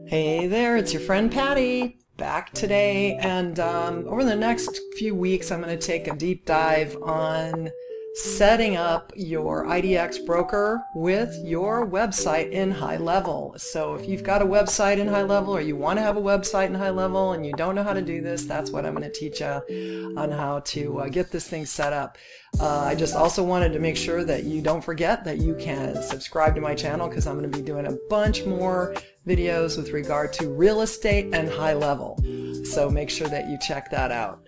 Hey there, it's your friend Patty, back today, and over the next few weeks I'm going to take a deep dive on setting up your IDX broker with your website in HighLevel. So if you've got a website in HighLevel, or you want to have a website in HighLevel and you don't know how to do this, that's what I'm going to teach you on how to get this thing set up. I just also wanted to make sure that you don't forget that you can subscribe to my channel, because I'm going to be doing a bunch more videos with regard to real estate and HighLevel. So make sure that you check that out.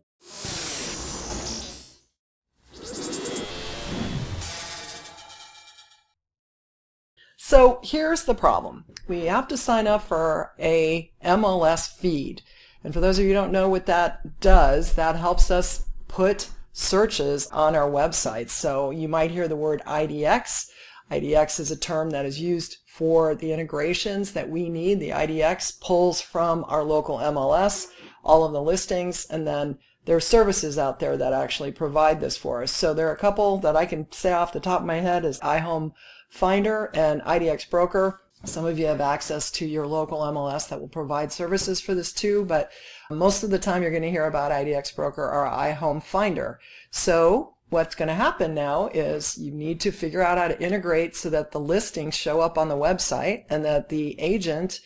So here's the problem. We have to sign up for a MLS feed. And for those of you who don't know what that does, that helps us put searches on our website. So you might hear the word IDX. IDX is a term that is used for the integrations that we need. The IDX pulls from our local MLS all of the listings, and then there are services out there that actually provide this for us. So there are a couple that I can say off the top of my head is iHome Finder and IDX Broker. Some of you have access to your local MLS that will provide services for this too, but most of the time you're going to hear about IDX Broker or iHome Finder. So what's going to happen now is you need to figure out how to integrate so that the listings show up on the website and that the agent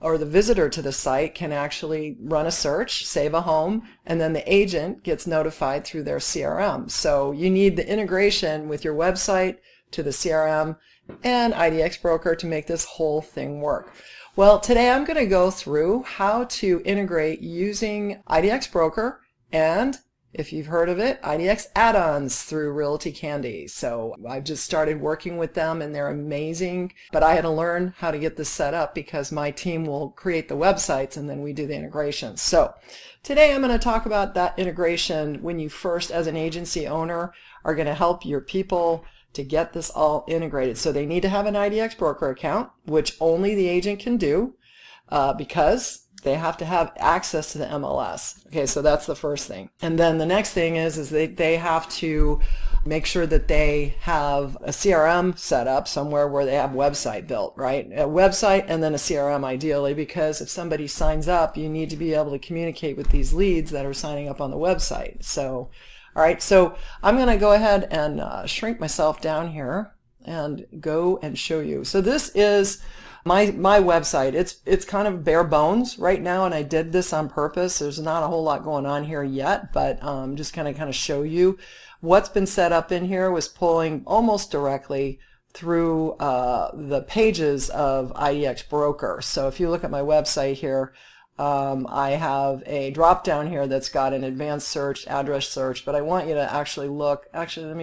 or the visitor to the site can actually run a search, save a home, and then the agent gets notified through their CRM. So you need the integration with your website to the CRM and IDX Broker to make this whole thing work. Well, today I'm going to go through how to integrate using IDX Broker and, if you've heard of it, IDX add-ons through Realty Candy. So I've just started working with them and they're amazing, but I had to learn how to get this set up because my team will create the websites and then we do the integration. So today I'm going to talk about that integration when you first, as an agency owner, are going to help your people to get this all integrated. So they need to have an IDX Broker account, which only the agent can do because they have to have access to the MLS. Okay, so that's the first thing. And then the next thing is they have to make sure that they have a CRM set up somewhere where they have a website built, right? A website and then a CRM ideally, because if somebody signs up, you need to be able to communicate with these leads that are signing up on the website. So all right, so I'm going to go ahead and shrink myself down here and go and show you. So this is my website. It's kind of bare bones right now, and I did this on purpose. There's not a whole lot going on here yet, but just kind of show you what's been set up in here. Was pulling almost directly through the pages of IDX Broker. So if you look at my website here, I have a drop down here that's got an advanced search, address search, but I want you to actually look. Actually, let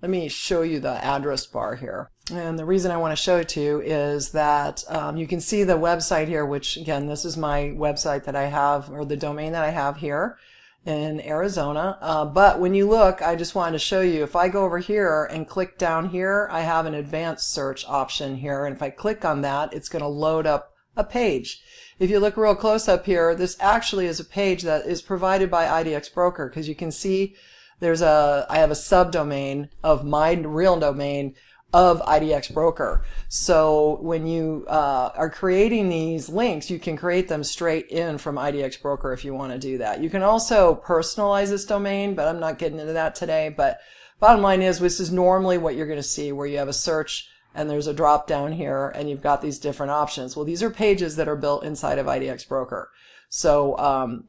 me show you the address bar here. And the reason I want to show it to you is that you can see the website here, which again, this is my website that I have, or the domain that I have here in Arizona. But when you look, I just wanted to show you, if I go over here and click down here, I have an advanced search option here. And if I click on that, it's going to load up a page. If you look real close up here, this actually is a page that is provided by IDX Broker, because you can see I have a subdomain of my real domain of IDX Broker. So when you are creating these links, you can create them straight in from IDX Broker if you want to do that. You can also personalize this domain, but I'm not getting into that today. But bottom line is, this is normally what you're going to see, where you have a search and there's a drop down here and you've got these different options. Well, these are pages that are built inside of IDX Broker. So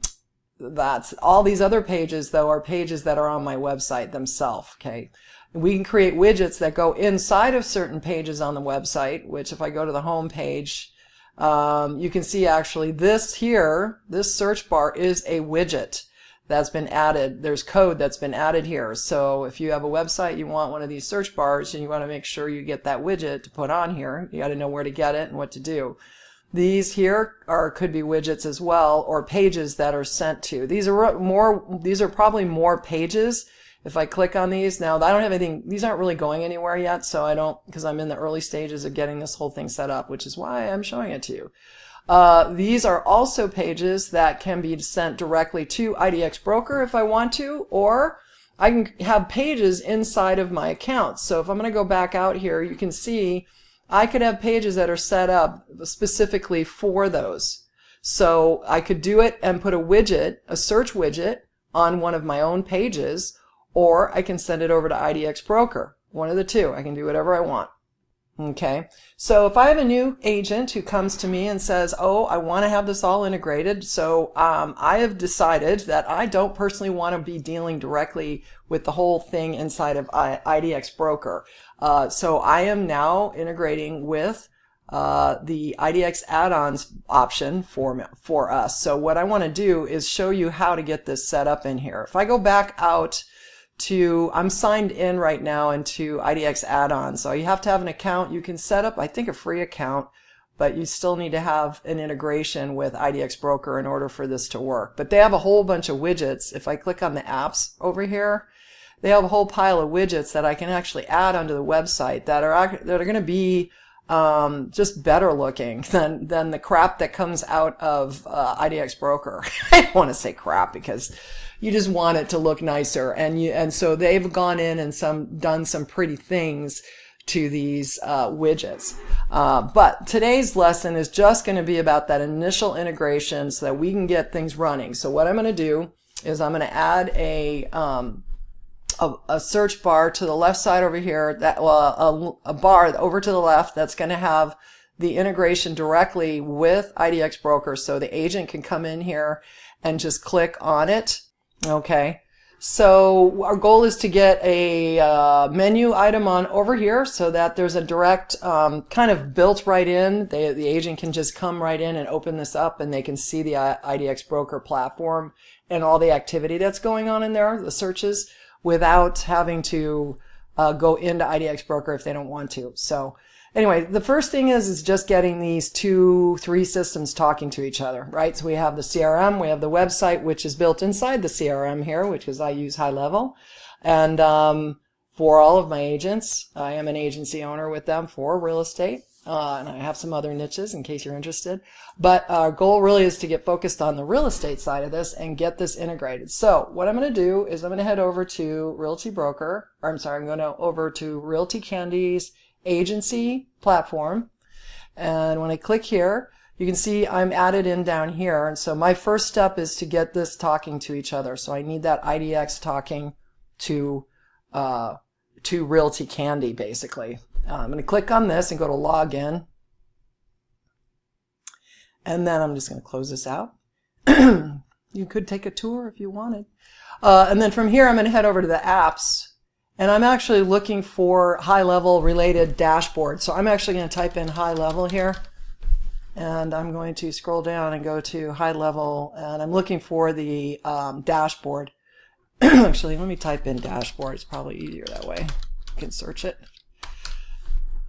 that's all. These other pages though are pages that are on my website themselves. Okay, we can create widgets that go inside of certain pages on the website, which if I go to the home page, you can see actually this here, this search bar is a widget that's been added. There's code that's been added here. So if you have a website, you want one of these search bars and you want to make sure you get that widget to put on here, you got to know where to get it and what to do. These here could be widgets as well, or pages that are sent to. These are probably more pages. If I click on these now, I don't have anything, these aren't really going anywhere yet, so I don't, because I'm in the early stages of getting this whole thing set up, which is why I'm showing it to you. These are also pages that can be sent directly to IDX Broker if I want to, or I can have pages inside of my account. So if I'm going to go back out here, you can see I could have pages that are set up specifically for those. So I could do it and put a widget, a search widget, on one of my own pages, or I can send it over to IDX Broker. One of the two. I can do whatever I want. Okay, so if I have a new agent who comes to me and says, oh, I want to have this all integrated, so I have decided that I don't personally want to be dealing directly with the whole thing inside of IDX Broker. So I am now integrating with the IDX add-ons option for us. So what I want to do is show you how to get this set up in here. If I go back out to, I'm signed in right now into IDX add-ons, so you have to have an account. You can set up, I think, a free account, but you still need to have an integration with IDX Broker in order for this to work. But they have a whole bunch of widgets. If I click on the apps over here, they have a whole pile of widgets that I can actually add onto the website that are going to be just better looking than the crap that comes out of IDX Broker. I don't want to say crap because you just want it to look nicer, and so they've gone in and done some pretty things to these widgets. But today's lesson is just going to be about that initial integration so that we can get things running. So what I'm going to do is I'm going to add a search bar to the left side over here, a bar over to the left that's going to have the integration directly with IDX Broker, so the agent can come in here and just click on it. Okay, so our goal is to get a menu item on over here so that there's a direct kind of built right in. The agent can just come right in and open this up, and they can see the IDX Broker platform and all the activity that's going on in there, the searches, without having to go into IDX Broker if they don't want to. So anyway, the first thing is just getting these 2-3 systems talking to each other, right? So we have the CRM, we have the website, which is built inside the CRM here, which is I use HighLevel. And for all of my agents, I am an agency owner with them for real estate. And I have some other niches in case you're interested. But our goal really is to get focused on the real estate side of this and get this integrated. So what I'm going to do is I'm going to head over to Realty Broker, or I'm sorry, I'm going to over to Realty Candy's agency platform. And when I click here, you can see I'm added in down here. And so my first step is to get this talking to each other. So I need that IDX talking to Realty Candy, basically. I'm going to click on this and go to Login. And then I'm just going to close this out. You could take a tour if you wanted. And then from here, I'm going to head over to the apps. And I'm actually looking for HighLevel related dashboard. So I'm actually going to type in HighLevel here. And I'm going to scroll down and go to HighLevel. And I'm looking for the dashboard. Actually, let me type in dashboard. It's probably easier that way. You can search it.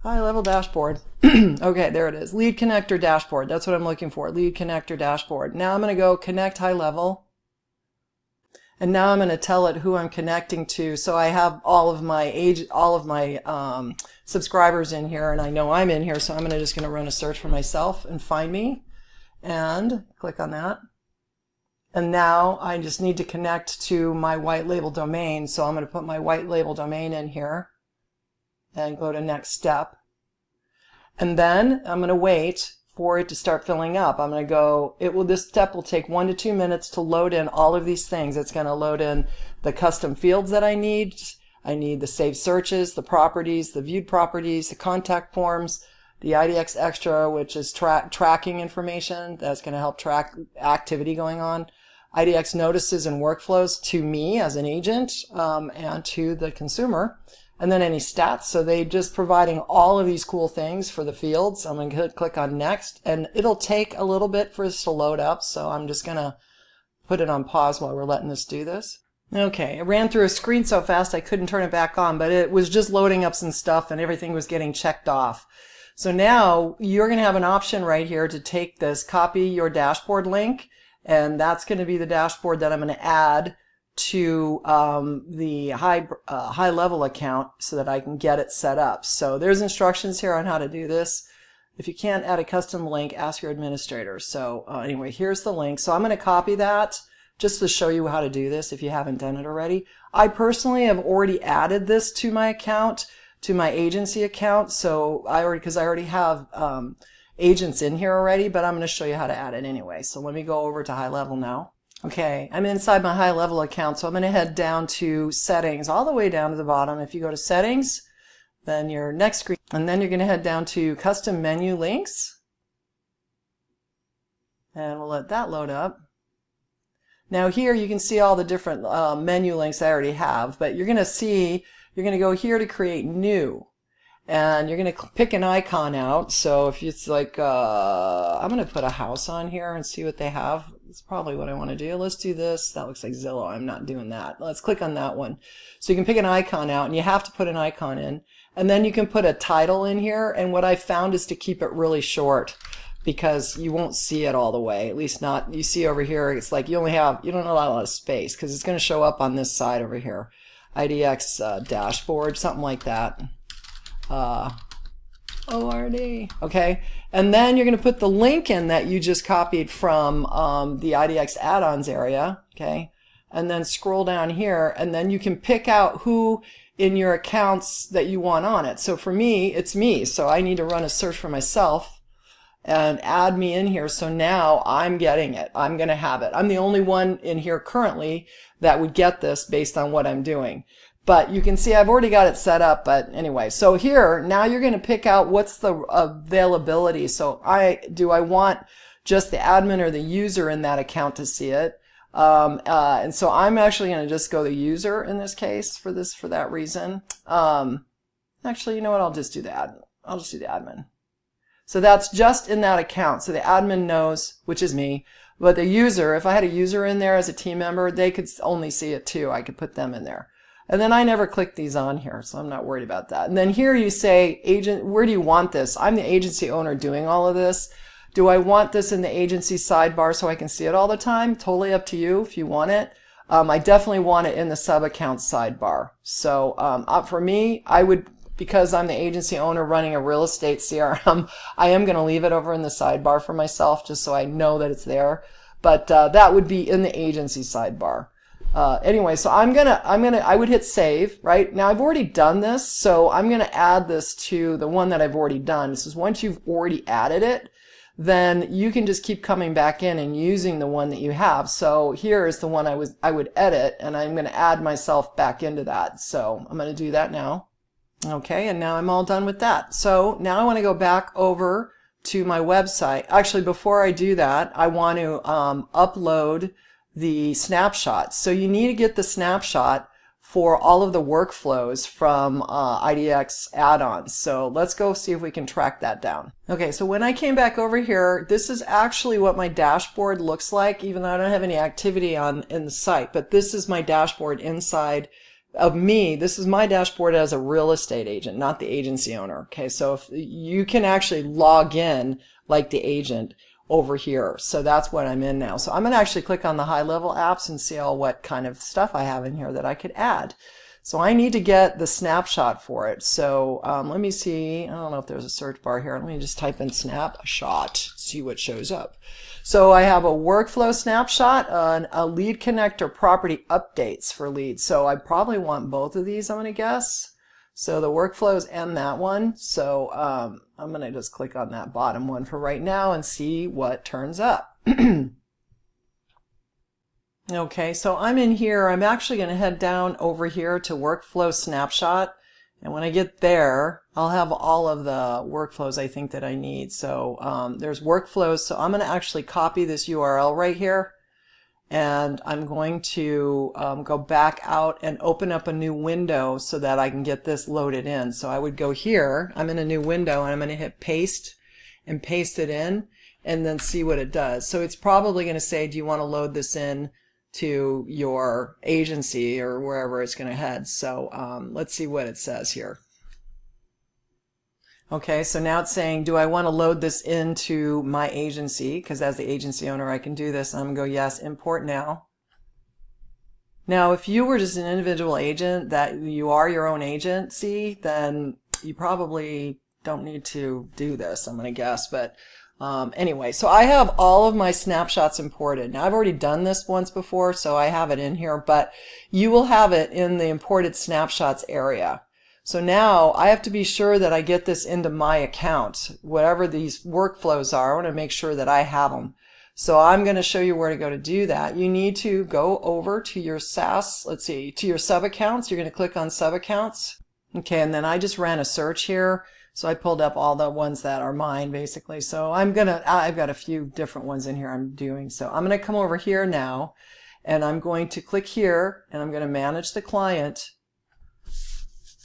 HighLevel dashboard. Okay, there it is. Lead connector dashboard. That's what I'm looking for. Lead connector dashboard. Now I'm going to go connect HighLevel. And now I'm going to tell it who I'm connecting to. So I have all of my subscribers in here, and I know I'm in here. So I'm just going to run a search for myself and find me, and click on that. And now I just need to connect to my white label domain. So I'm going to put my white label domain in here and go to next step. And then I'm going to wait for it to start filling up. I'm going to go, this step will take 1 to 2 minutes to load in all of these things. It's going to load in the custom fields that I need. I need the saved searches, the properties, the viewed properties, the contact forms, the IDX Extra, which is tracking information. That's going to help track activity going on. IDX notices and workflows to me as an agent and to the consumer. And then any stats. So they just providing all of these cool things for the fields. I'm going to click on next, and it'll take a little bit for this to load up. So I'm just going to put it on pause while we're letting this do this. Okay, it ran through a screen so fast I couldn't turn it back on, but it was just loading up some stuff and everything was getting checked off. So now you're going to have an option right here to take this, copy your dashboard link, and that's going to be the dashboard that I'm going to add to the HighLevel account so that I can get it set up. So there's instructions here on how to do this. If you can't add a custom link, ask your administrator. So anyway, here's the link. So I'm going to copy that just to show you how to do this if you haven't done it already. I personally have already added this to my account to my agency account. So because I already have agents in here already, but I'm going to show you how to add it anyway. So let me go over to HighLevel now. Okay, I'm inside my HighLevel account, so I'm going to head down to settings, all the way down to the bottom. If you go to settings, then your next screen, and then you're going to head down to custom menu links, and we'll let that load up. Now here you can see all the different menu links I already have, but you're going to go here to create new. And you're going to pick an icon out. So if it's like, I'm going to put a house on here and see what they have. It's probably what I want to do. Let's do this. That looks like Zillow. I'm not doing that. Let's click on that one. So you can pick an icon out, and you have to put an icon in. And then you can put a title in here. And what I found is to keep it really short, because you won't see it all the way. At least not, you see over here, it's like you don't have a lot of space, because it's going to show up on this side over here. IDX dashboard, something like that. ORD. Okay, and then you're going to put the link in that you just copied from the IDX add-ons area. Okay, and then scroll down here, and then you can pick out who in your accounts that you want on it. So for me, it's me, so I need to run a search for myself and add me in here. So now I'm getting it. I'm going to have it. I'm the only one in here currently that would get this based on what I'm doing. But you can see I've already got it set up. But anyway, so here, now you're going to pick out what's the availability. So do I want just the admin or the user in that account to see it? And so I'm actually going to just go the user in this case for that reason. Actually, you know what? I'll just do the admin. I'll just do the admin. So that's just in that account. So the admin knows, which is me. But the user, if I had a user in there as a team member, they could only see it too. I could put them in there. And then I never click these on here, so I'm not worried about that. And then here you say, agent, where do you want this? I'm the agency owner doing all of this. Do I want this in the agency sidebar so I can see it all the time? Totally up to you if you want it. I definitely want it in the sub-account sidebar. So for me, I would, because I'm the agency owner running a real estate CRM, I am going to leave it over in the sidebar for myself just so I know that it's there. But that would be in the agency sidebar. Anyway, so I would hit save, right? Now I've already done this, so I'm going to add this to the one that I've already done. This is once you've already added it, then you can just keep coming back in and using the one that you have. So here is the one I would edit, and I'm going to add myself back into that. So I'm going to do that now. Okay, and now I'm all done with that. So now I want to go back over to my website. Actually, before I do that, I want to upload the snapshots. So you need to get the snapshot for all of the workflows from IDX add-ons. So let's go see if we can track that down. Okay, so when I came back over here, this is actually what my dashboard looks like, even though I don't have any activity in the site. But this is my dashboard inside of me. This is my dashboard as a real estate agent, not the agency owner. Okay, so if you can actually log in like the agent over here. So that's what I'm in now. So I'm going to actually click on the HighLevel apps and see what kind of stuff I have in here that I could add. So I need to get the snapshot for it. So let me see. I don't know if there's a search bar here. Let me just type in snapshot, see what shows up. So I have a workflow snapshot, a lead connector property updates for leads. So I probably want both of these, I'm going to guess. So the workflows and that one. So I'm going to just click on that bottom one for right now and see what turns up. Okay, so I'm in here. I'm actually going to head down over here to workflow snapshot. And when I get there, I'll have all of the workflows I think that I need. So there's workflows. So I'm going to actually copy this URL right here. And I'm going to go back out and open up a new window so that I can get this loaded in. So I would go here, I'm in a new window, and I'm going to hit paste and paste it in and then see what it does. So it's probably going to say, do you want to load this in to your agency or wherever it's going to head. So let's see what it says here. Okay, so now it's saying, do I want to load this into my agency? Because as the agency owner, I can do this. I'm going to go, yes, import now. Now, if you were just an individual agent, that you are your own agency, then you probably don't need to do this, I'm going to guess. But anyway, so I have all of my snapshots imported. Now, I've already done this once before, so I have it in here, but you will have it in the imported snapshots area. So now I have to be sure that I get this into my account. Whatever these workflows are, I want to make sure that I have them. So I'm going to show you where to go to do that. You need to go over to your SaaS, let's see, to your sub accounts. You're going to click on sub accounts. Okay, and then I just ran a search here. So I pulled up all the ones that are mine basically. So I've got a few different ones in here I'm doing. So I'm going to come over here now and I'm going to click here and I'm going to manage the client.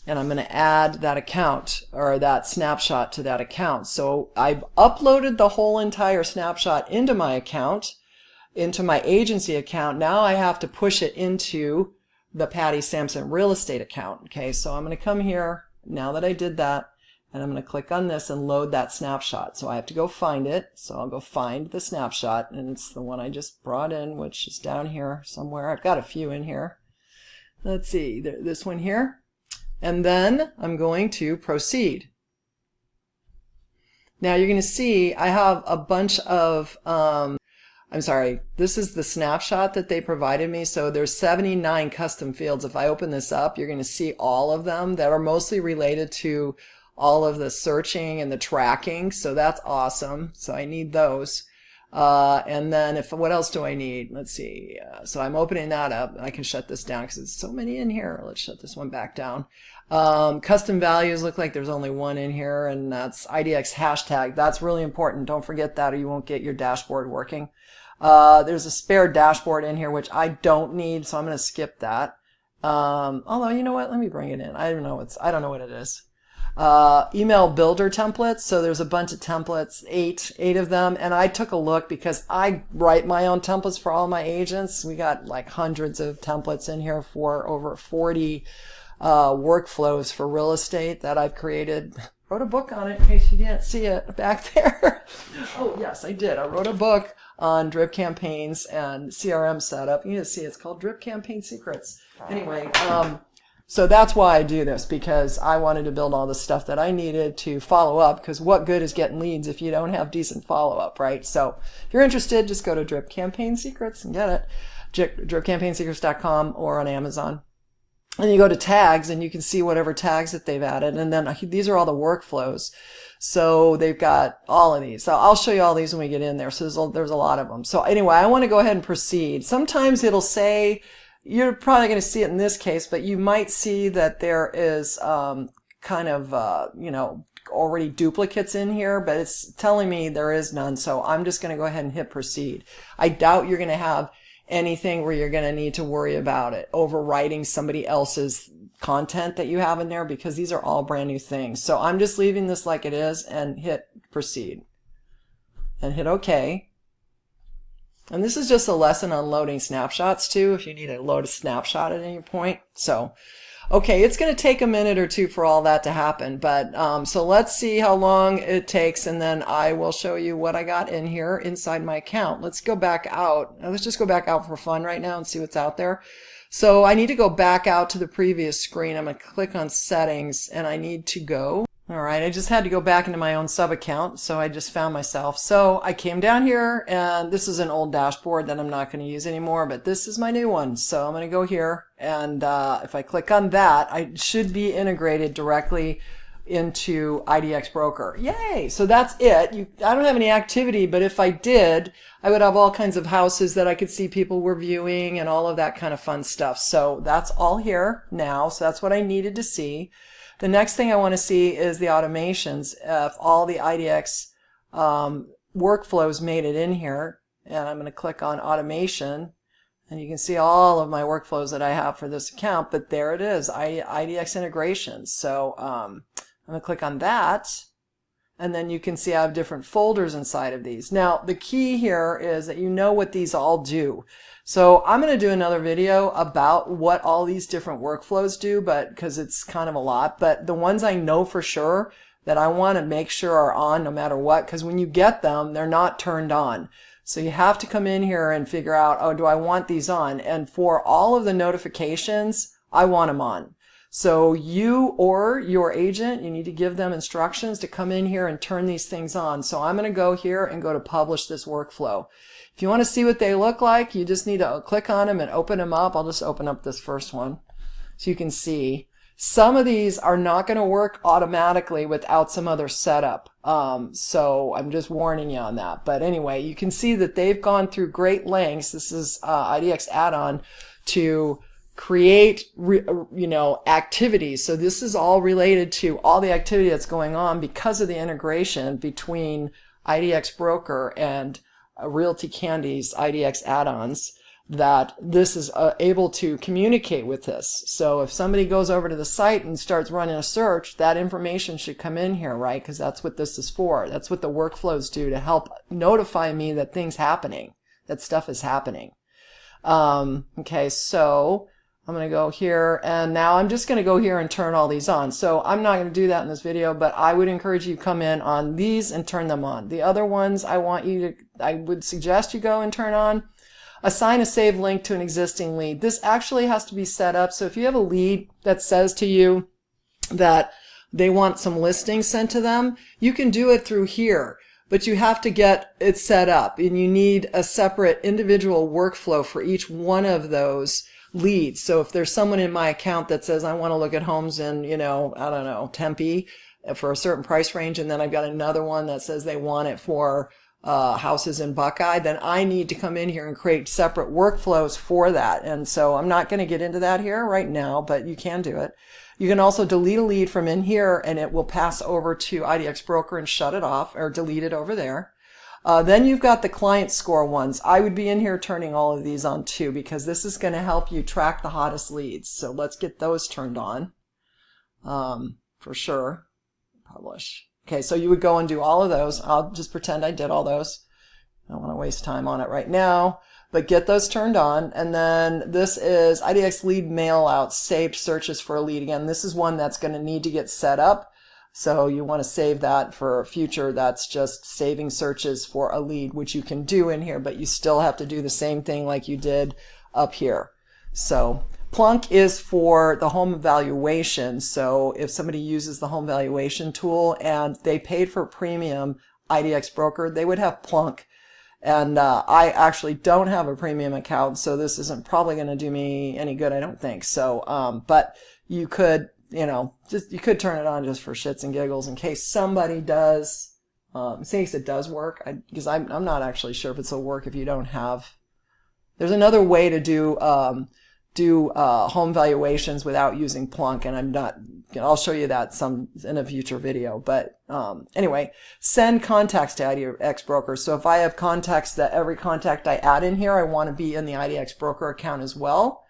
And I'm going to add that account or that snapshot to that account. So I've uploaded the whole entire snapshot into my account, into my agency account. Now I have to push it into the Patti Sampson real estate account. Okay, so I'm going to come here now that I did that, and I'm going to click on this and load that snapshot. So I have to go find it. So I'll go find the snapshot, and it's the one I just brought in, which is down here somewhere. I've got a few in here. Let's see, this one here. And then I'm going to proceed. Now you're going to see I have a bunch of, this is the snapshot that they provided me. So there's 79 custom fields. If I open this up, you're going to see all of them that are mostly related to all of the searching and the tracking. So that's awesome. So I need those. And then what else do I need? Let's see. So I'm opening that up. I can shut this down because there's so many in here. Let's shut this one back down. Custom values look like there's only one in here, and that's IDX hashtag. That's really important. Don't forget that or you won't get your dashboard working. There's a spare dashboard in here, which I don't need, so I'm going to skip that. Although, you know what? Let me bring it in. I don't know what it is. Email builder templates. So there's a bunch of templates, eight of them. And I took a look because I write my own templates for all my agents. We got like hundreds of templates in here for over 40 workflows for real estate that I've created. Wrote a book on it in case you didn't see it back there. Oh yes, I did. I wrote a book on drip campaigns and CRM setup. You need to see it's called Drip Campaign Secrets. Anyway, so that's why I do this, because I wanted to build all the stuff that I needed to follow up, because what good is getting leads if you don't have decent follow-up, right? So if you're interested, just go to Drip Campaign Secrets and get it. dripcampainsecrets.com or on Amazon. And you go to tags and you can see whatever tags that they've added. And then these are all the workflows. So they've got all of these. So I'll show you all these when we get in there. So there's a lot of them. So anyway, I want to go ahead and proceed. Sometimes it'll say, you're probably going to see it in this case, but you might see that there is already duplicates in here, but it's telling me there is none. So I'm just going to go ahead and hit proceed. I doubt you're going to have anything where you're going to need to worry about it overwriting somebody else's content that you have in there, because these are all brand new things. So I'm just leaving this like it is and hit proceed and hit OK. And this is just a lesson on loading snapshots too, if you need to load a snapshot at any point. So, okay, it's going to take a minute or two for all that to happen, but so let's see how long it takes, and then I will show you what I got in here inside my account. Let's go back out. Let's just go back out for fun right now and see what's out there. So I need to go back out to the previous screen. I'm going to click on settings, and I need to go. All right, I just had to go back into my own sub account, so I just found myself. So I came down here, and this is an old dashboard that I'm not going to use anymore, but this is my new one. So I'm going to go here, and if I click on that, I should be integrated directly into IDX Broker. Yay! So that's it. I don't have any activity, but if I did, I would have all kinds of houses that I could see people were viewing and all of that kind of fun stuff. So that's all here now. So that's what I needed to see. The next thing I want to see is the automations. If all the IDX workflows made it in here, and I'm going to click on automation, and you can see all of my workflows that I have for this account, but there it is, IDX integrations. So I'm going to click on that, and then you can see I have different folders inside of these. Now the key here is that you know what these all do. So I'm going to do another video about what all these different workflows do, but because it's kind of a lot, but the ones I know for sure that I want to make sure are on no matter what, because when you get them, they're not turned on. So you have to come in here and figure out, oh, do I want these on? And for all of the notifications, I want them on. So you or your agent, you need to give them instructions to come in here and turn these things on. So I'm going to go here and go to publish this workflow. If you want to see what they look like, you just need to click on them and open them up. I'll just open up this first one so you can see. Some of these are not going to work automatically without some other setup. So I'm just warning you on that. But anyway, you can see that they've gone through great lengths. This is IDX add-on to create, activities. So this is all related to all the activity that's going on because of the integration between IDX Broker and Realty Candy's IDX add-ons, that this is able to communicate with this. So if somebody goes over to the site and starts running a search, that information should come in here, right? Because that's what this is for. That's what the workflows do, to help notify me that things happening, that stuff is happening. Okay, so I'm going to go here, and now I'm just going to go here and turn all these on. So I'm not going to do that in this video, but I would encourage you to come in on these and turn them on. The other ones I would suggest you go and turn on. Assign a save link to an existing lead. This actually has to be set up. So if you have a lead that says to you that they want some listings sent to them, you can do it through here, but you have to get it set up, and you need a separate individual workflow for each one of those leads. So if there's someone in my account that says, I want to look at homes in, I don't know, Tempe for a certain price range, and then I've got another one that says they want it for houses in Buckeye, then I need to come in here and create separate workflows for that. And so I'm not going to get into that here right now, but you can do it. You can also delete a lead from in here, and it will pass over to IDX Broker and shut it off or delete it over there. Then you've got the client score ones. I would be in here turning all of these on too, because this is going to help you track the hottest leads. So let's get those turned on for sure. Publish. Okay, so you would go and do all of those. I'll just pretend I did all those. I don't want to waste time on it right now, but get those turned on. And then this is IDX lead mail out, saved searches for a lead. Again, this is one that's going to need to get set up. So you want to save that for future. That's just saving searches for a lead, which you can do in here, but you still have to do the same thing like you did up here. So Plunk is for the home evaluation. So if somebody uses the home valuation tool and they paid for premium IDX Broker, they would have Plunk. And I actually don't have a premium account, so this isn't probably going to do me any good, I don't think. So, but you could, you could turn it on just for shits and giggles in case somebody does, in case it does work. Because I'm not actually sure if it'll work if you don't have. There's another way to do home valuations without using Plunk, and I'll show you that in a future video. But anyway, send contacts to IDX Broker. So if I have contacts that every contact I add in here, I want to be in the IDX Broker account as well,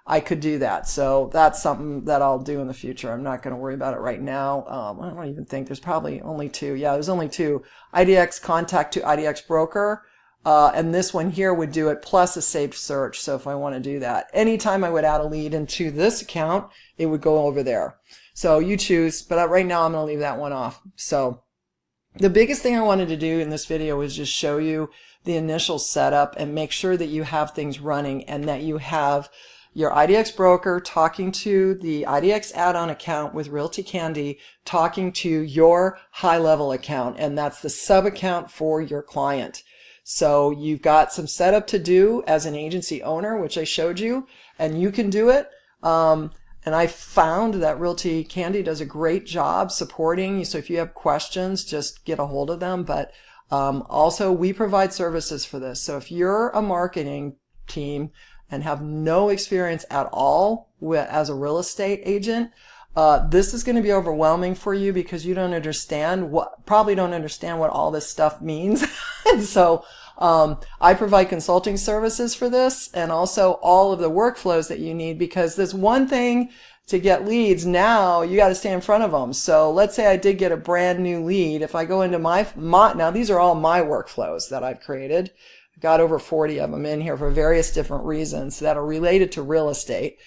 I could do that. So that's something that I'll do in the future. I'm not going to worry about it right now. I don't even think there's probably only two. Yeah, there's only two. IDX contact to IDX Broker. And this one here would do it plus a saved search. So if I want to do that, anytime I would add a lead into this account, it would go over there. So you choose, but right now I'm going to leave that one off. So the biggest thing I wanted to do in this video was just show you the initial setup and make sure that you have things running and that you have your IDX Broker talking to the IDX add-on account with Realty Candy, talking to your HighLevel account, and that's the sub account for your client. So you've got some setup to do as an agency owner, which I showed you, and you can do it. And I found that Realty Candy does a great job supporting. So if you have questions, just get a hold of them. But also, we provide services for this. So if you're a marketing team and have no experience at all as a real estate agent, this is going to be overwhelming for you because you probably don't understand what all this stuff means. And so I provide consulting services for this and also all of the workflows that you need, because there's one thing to get leads. Now you got to stay in front of them. So let's say I did get a brand new lead. If I go into now these are all my workflows that I've created. I've got over 40 of them in here for various different reasons that are related to real estate.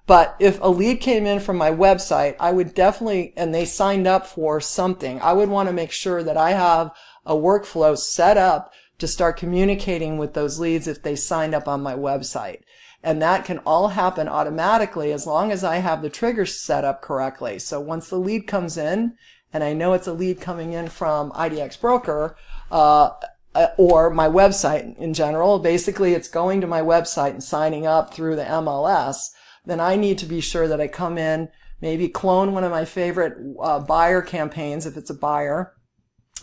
But if a lead came in from my website, I would definitely, and they signed up for something, I would want to make sure that I have a workflow set up to start communicating with those leads if they signed up on my website. And that can all happen automatically as long as I have the triggers set up correctly. So once the lead comes in, and I know it's a lead coming in from IDX Broker, or my website in general, basically it's going to my website and signing up through the MLS, then I need to be sure that I come in maybe clone one of my favorite buyer campaigns if it's a buyer.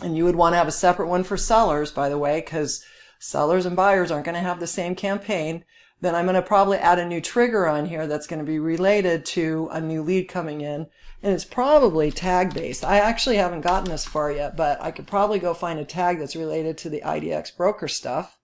And you would want to have a separate one for sellers, by the way, because sellers and buyers aren't going to have the same campaign. Then I'm going to probably add a new trigger on here that's going to be related to a new lead coming in. And it's probably tag based. I actually haven't gotten this far yet, but I could probably go find a tag that's related to the IDX broker stuff.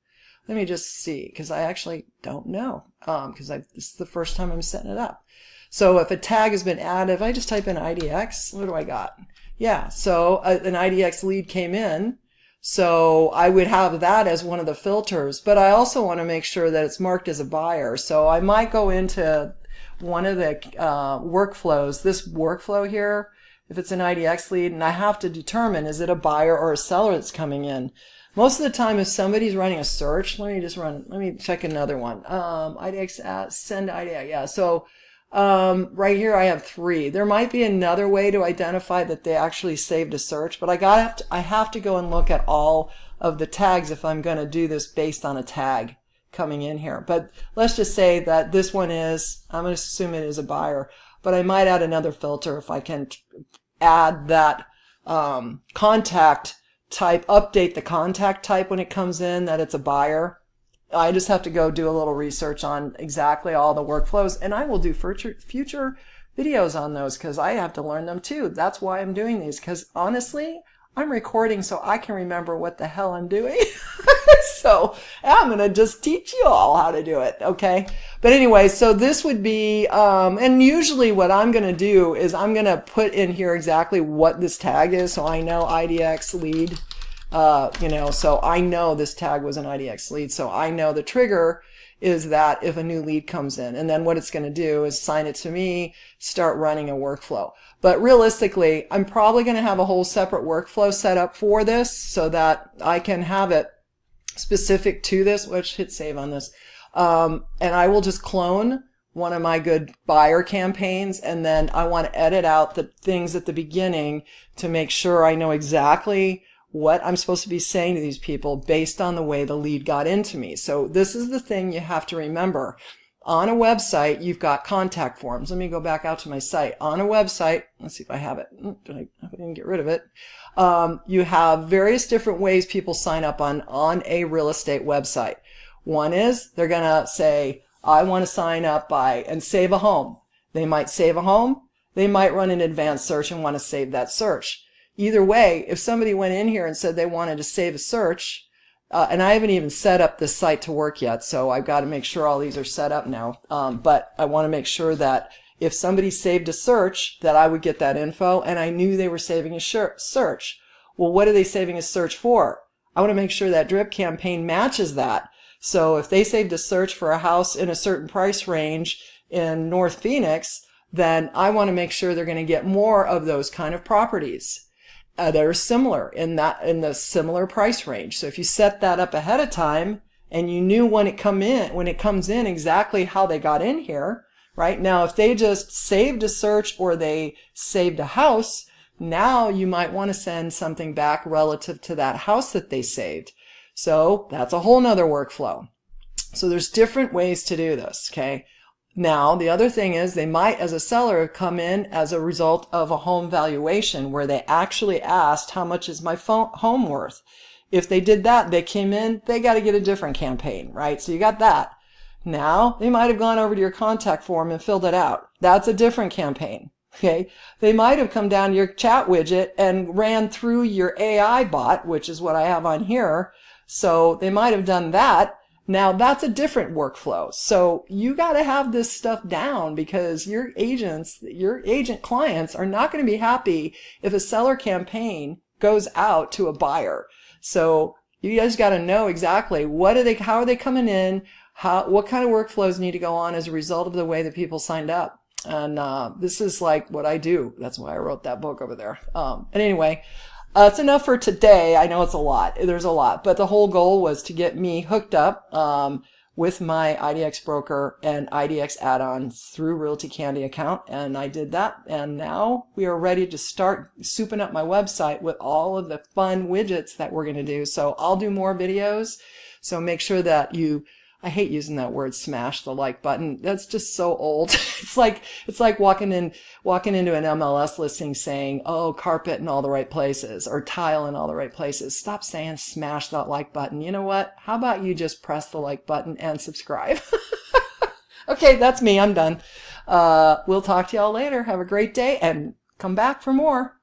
Let me just see, because I actually don't know, because this is the first time I'm setting it up. So if a tag has been added, if I just type in IDX, what do I got? Yeah, so an IDX lead came in. So I would have that as one of the filters, but I also want to make sure that it's marked as a buyer. So I might go into one of the workflows, this workflow here, if it's an IDX lead, and I have to determine, is it a buyer or a seller that's coming in? Most of the time, if somebody's running a search, let me check another one. IDX, send IDX, yeah. So right here I have 3. There might be another way to identify that they actually saved a search, but I have to go and look at all of the tags if I'm going to do this based on a tag coming in here. But let's just say that this one is, I'm going to assume it is a buyer, but I might add another filter if I can add that contact type, update the contact type when it comes in that it's a buyer. I just have to go do a little research on exactly all the workflows, and I will do future videos on those because I have to learn them too. That's why I'm doing these, because honestly, I'm recording so I can remember what the hell I'm doing. So I'm going to just teach you all how to do it, okay? But anyway, so this would be, and usually what I'm going to do is I'm going to put in here exactly what this tag is, so I know IDX lead. So I know this tag was an IDX lead, so I know the trigger is that if a new lead comes in, and then what it's going to do is sign it to me, start running a workflow. But realistically, I'm probably going to have a whole separate workflow set up for this so that I can have it specific to this, which hit save on this. And I will just clone one of my good buyer campaigns, and then I want to edit out the things at the beginning to make sure I know exactly what I'm supposed to be saying to these people based on the way the lead got into me. So this is the thing you have to remember. On a website, you've got contact forms. Let me go back out to my site. On a website, let's see if I have it. I didn't get rid of it. You have various different ways people sign up on a real estate website. One is they're going to say, I want to sign up and save a home. They might save a home. They might run an advanced search and want to save that search. Either way, if somebody went in here and said they wanted to save a search, and I haven't even set up this site to work yet, so I've got to make sure all these are set up now. But I want to make sure that if somebody saved a search, that I would get that info, and I knew they were saving a search. Well, what are they saving a search for? I want to make sure that drip campaign matches that. So if they saved a search for a house in a certain price range in North Phoenix, then I want to make sure they're going to get more of those kind of properties that are similar in the similar price range. So if you set that up ahead of time and you knew when it comes in exactly how they got in here, right? Now, if they just saved a search or they saved a house, now you might want to send something back relative to that house that they saved. So that's a whole nother workflow. So there's different ways to do this, okay? Now, the other thing is they might, as a seller, come in as a result of a home valuation where they actually asked, how much is my home worth? If they did that, they came in, they got to get a different campaign, right? So you got that. Now, they might have gone over to your contact form and filled it out. That's a different campaign, okay? They might have come down to your chat widget and ran through your AI bot, which is what I have on here. So they might have done that. Now that's a different workflow. So you got to have this stuff down because your agent clients are not going to be happy if a seller campaign goes out to a buyer. So you guys got to know exactly how are they coming in, what kind of workflows need to go on as a result of the way that people signed up. And this is like what I do. That's why I wrote that book over there. And anyway, it's enough for today. I know it's a lot. There's a lot. But the whole goal was to get me hooked up with my IDX broker and IDX add-ons through Realty Candy account. And I did that. And now we are ready to start souping up my website with all of the fun widgets that we're going to do. So I'll do more videos. So make sure that you I hate using that word, smash the like button. That's just so old. It's like walking into an MLS listing saying, oh, carpet in all the right places or tile in all the right places. Stop saying smash that like button. You know what? How about you just press the like button and subscribe? Okay, that's me. I'm done. We'll talk to y'all later. Have a great day and come back for more.